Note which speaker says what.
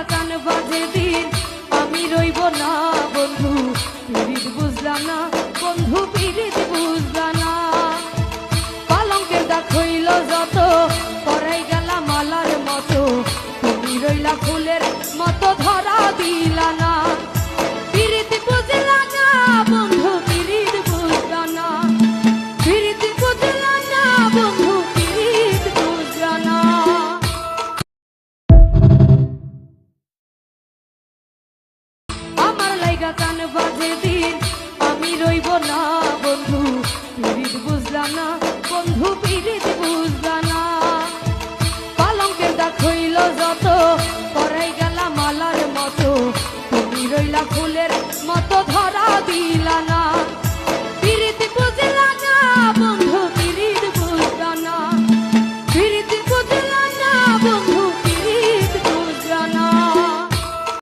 Speaker 1: লাইগা কান বাজে দিন আমি রইব না বন্ধু পিরিত বুঝলা না বন্ধু পিরিত বুঝলা না পালঙ্কের দাগ হইল যত পরাই গেলা মালার মতো তুমি রইলা ফুলের মতো ধরা দিলা না পিরিত বুঝলা না বন্ধু পিরিত বুঝলা না পিরিত বুঝলা না বন্ধু পিরিত বুঝলা না আমার লাইগা কান বাজে